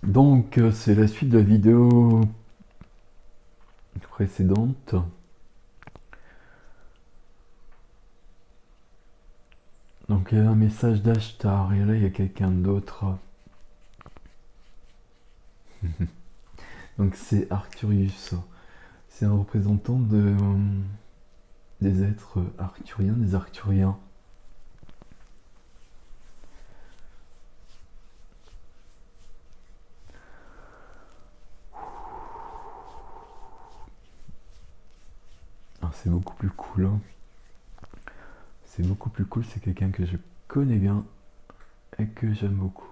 Donc, c'est la suite de la vidéo précédente. Donc, il y avait un message d'Ashtar, et là, il y a quelqu'un d'autre. Donc, c'est Arcturius. C'est un représentant des êtres arcturiens, des Arcturiens. Alors, c'est beaucoup plus cool. Hein. C'est beaucoup plus cool, c'est quelqu'un que je connais bien et que j'aime beaucoup.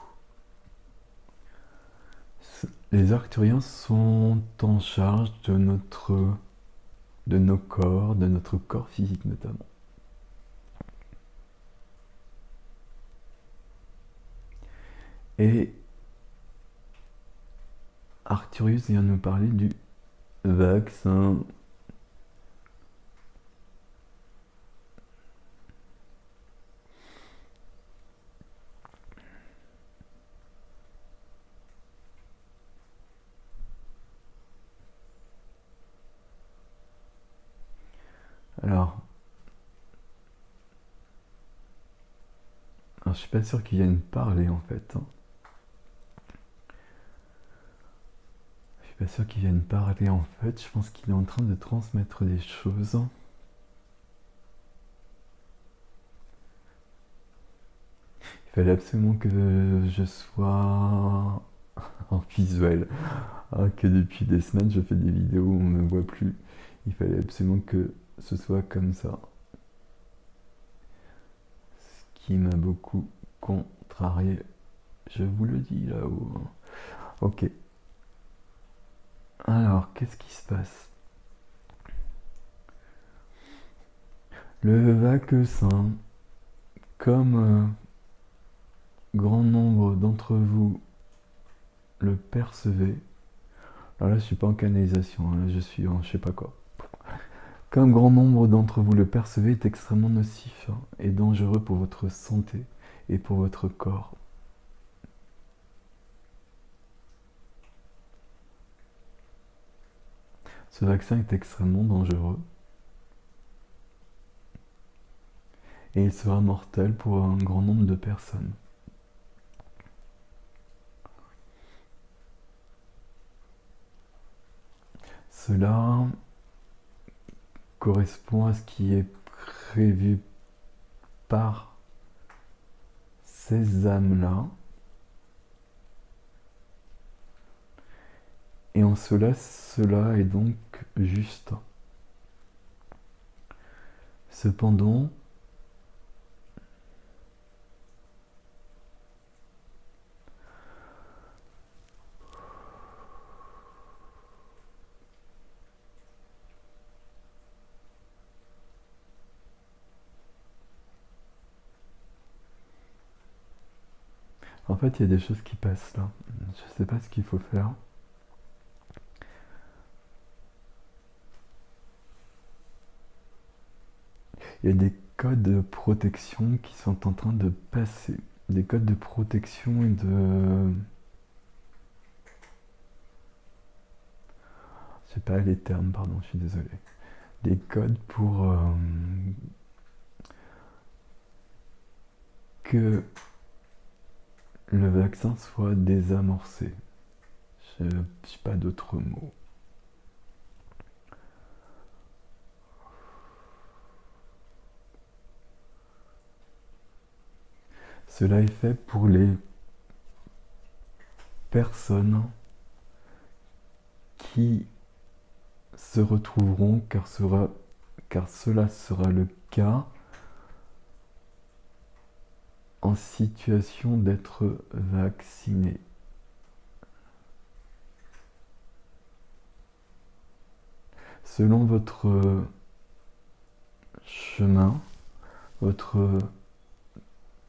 Les Arcturiens sont en charge de nos corps, de notre corps physique notamment. Et Arcturus vient nous parler du vaccin. Alors, je suis pas sûr qu'il vienne parler en fait. Hein. Je suis pas sûr qu'il vienne parler en fait. Je pense qu'il est en train de transmettre des choses. Il fallait absolument que je sois en visuel. Ah, que depuis des semaines je fais des vidéos où on ne me voit plus. Il fallait absolument que ce soit comme ça. Ce qui m'a beaucoup contrarié. Je vous le dis là-haut. Ok. Alors, qu'est-ce qui se passe? Le vaccin, comme grand nombre d'entre vous le percevez, alors là je suis pas en canalisation, hein, là je suis en je sais pas quoi. Comme grand nombre d'entre vous le percevez, est extrêmement nocif hein, et dangereux pour votre santé et pour votre corps. Ce vaccin est extrêmement dangereux et il sera mortel pour un grand nombre de personnes. Cela correspond à ce qui est prévu par ces âmes-là. Et en cela, cela est donc juste. Cependant, en fait, il y a des choses qui passent là. Je sais pas ce qu'il faut faire. Il y a des codes de protection qui sont en train de passer. Des codes de protection et de... Je sais pas les termes, pardon, je suis désolé. Des codes pour que le vaccin soit désamorcé. Je n'ai pas d'autres mots. Cela est fait pour les personnes qui se retrouveront, car cela sera le cas, en situation d'être vaccinés. Selon votre chemin, votre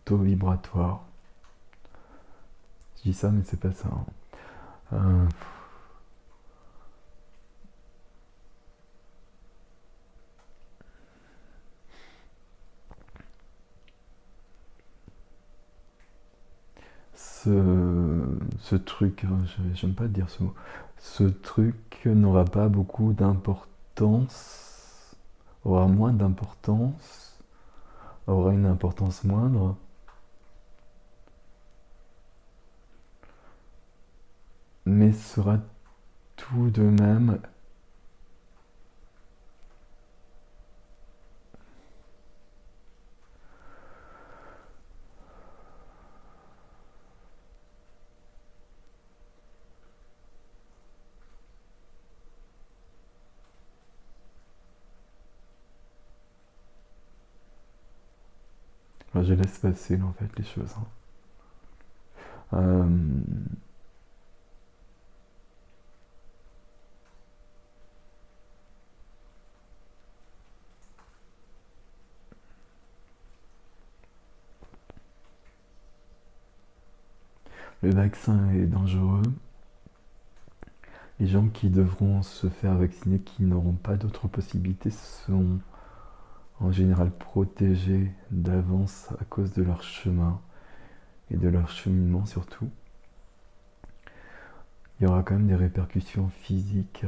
taux vibratoire, je dis ça mais c'est pas ça. Hein. ce truc, j'aime pas dire ce mot, ce truc n'aura pas beaucoup d'importance, aura moins d'importance, aura une importance moindre, mais sera tout de même je laisse passer en fait les choses. Euh, le vaccin est dangereux. Les gens qui devront se faire vacciner, qui n'auront pas d'autres possibilités, sont en général protégés d'avance à cause de leur chemin et de leur cheminement surtout. Il y aura quand même des répercussions physiques.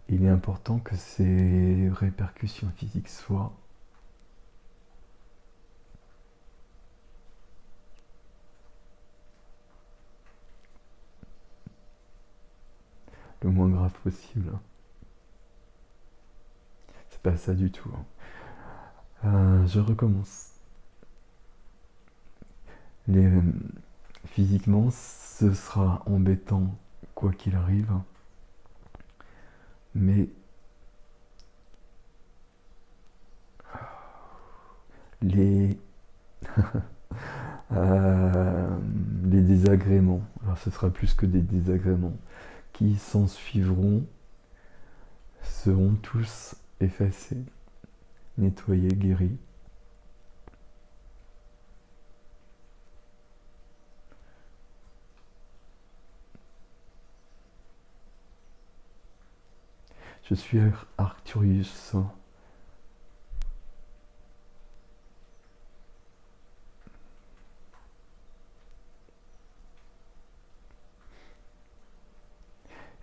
Il est important que ces répercussions physiques soient le moins grave possible. C'est pas ça du tout. Je recommence. Physiquement, ce sera embêtant quoi qu'il arrive, mais les les désagréments, alors ce sera plus que des désagréments, qui s'en suivront seront tous effacés, nettoyés, guéris. Je suis Arcturus.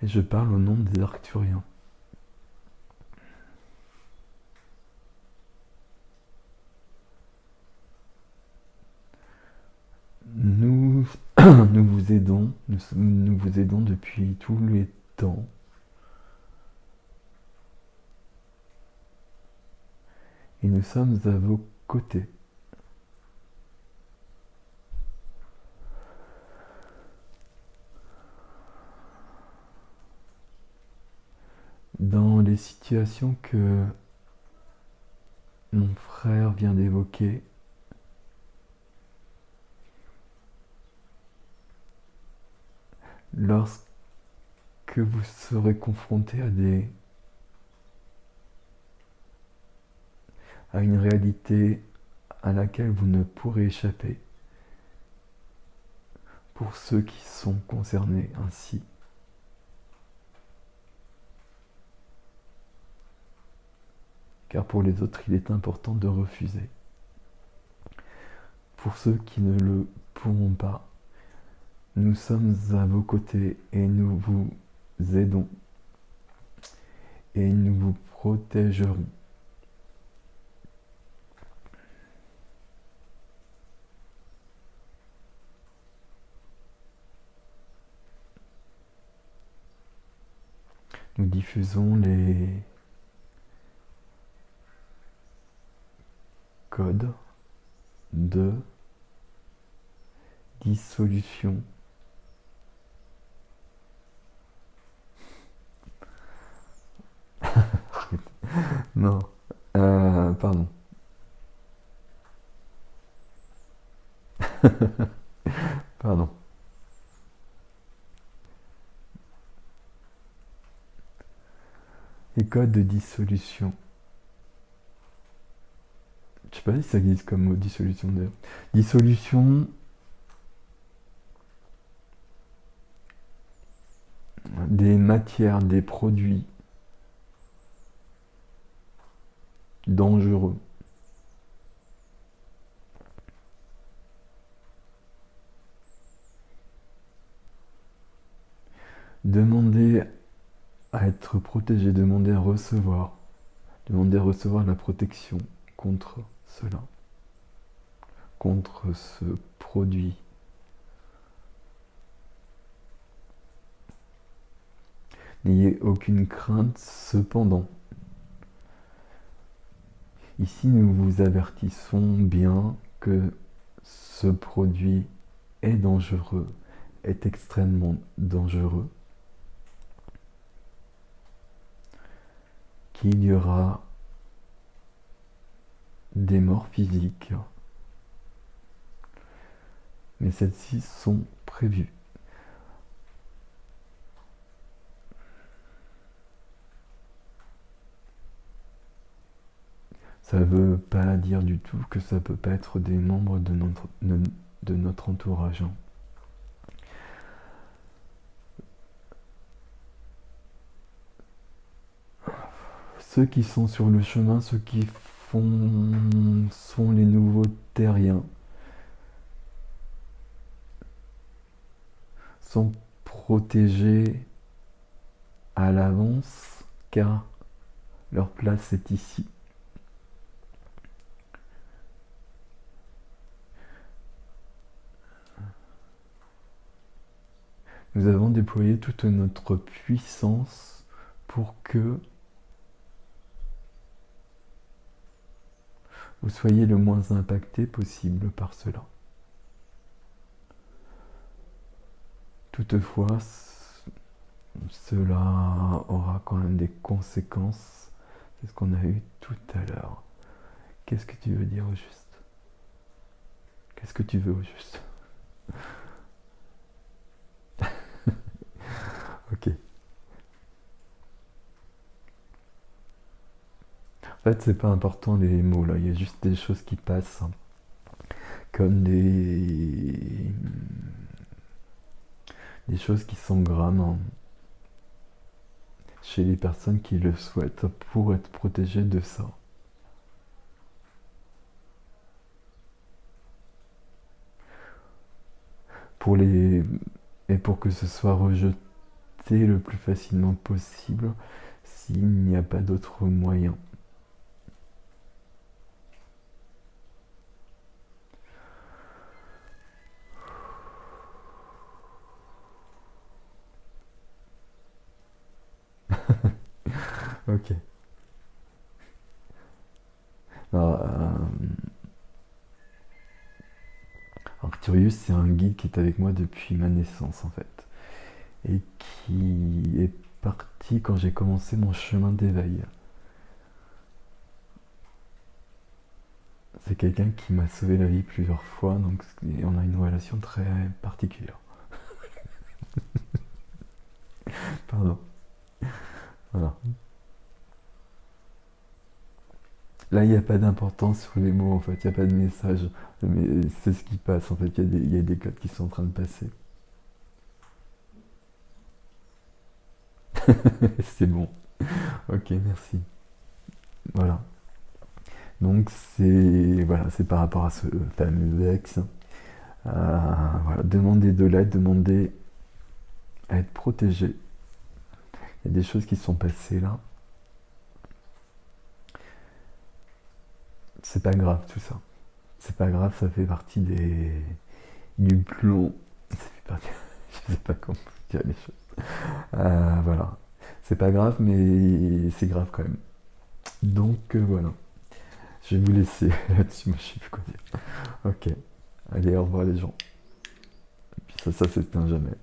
Et je parle au nom des Arcturiens. Nous, nous vous aidons depuis tous les temps. Et nous sommes à vos côtés. Dans les situations que mon frère vient d'évoquer, lorsque vous serez confronté à une réalité à laquelle vous ne pourrez échapper, pour ceux qui sont concernés ainsi, car pour les autres il est important de refuser. Pour ceux qui ne le pourront pas, nous sommes à vos côtés et nous vous aidons et nous vous protégerons. Nous diffusons les codes de dissolution. Non, pardon. Pardon. Les codes de dissolution. Je sais pas si ça existe comme mot dissolution d'ailleurs. Dissolution. Des matières, des produits dangereux. Demandez à être protégé, demandez à recevoir. Demandez à recevoir la protection contre cela, contre ce produit. N'ayez aucune crainte cependant. Ici, nous vous avertissons bien que ce produit est dangereux, est extrêmement dangereux, qu'il y aura des morts physiques, mais celles-ci sont prévues. Ça ne veut pas dire du tout que ça peut pas être des membres de notre entourage. Ceux qui sont sur le chemin, ceux qui sont les nouveaux terriens, sont protégés à l'avance car leur place est ici. Nous avons déployé toute notre puissance pour que vous soyez le moins impacté possible par cela. Toutefois, cela aura quand même des conséquences. C'est ce qu'on a eu tout à l'heure. Qu'est-ce que tu veux dire au juste? Qu'est-ce que tu veux au juste? Ok. En fait, c'est pas important les mots là, il y a juste des choses qui passent, comme des choses qui s'engramment chez les personnes qui le souhaitent pour être protégées de ça. Et pour que ce soit rejeté le plus facilement possible s'il n'y a pas d'autre moyen. Ok. Alors, Arcturius, c'est un guide qui est avec moi depuis ma naissance en fait. Et qui est parti quand j'ai commencé mon chemin d'éveil. C'est quelqu'un qui m'a sauvé la vie plusieurs fois, donc on a une relation très particulière. Pardon. Voilà. Là, il n'y a pas d'importance sur les mots, en fait, il n'y a pas de message. Mais c'est ce qui passe, en fait, il y a des codes qui sont en train de passer. C'est bon. Ok, merci. Voilà. Donc c'est par rapport à ce fameux Vex. Voilà, demander de l'aide, demander à être protégé. Il y a des choses qui sont passées là. C'est pas grave tout ça. C'est pas grave, ça fait partie du plomb. Ça fait partie, je sais pas comment dire les choses. Voilà. C'est pas grave, mais c'est grave quand même. Donc voilà. Je vais vous laisser là-dessus, moi je sais plus quoi dire. Ok. Allez, au revoir les gens. Et puis ça s'éteint jamais.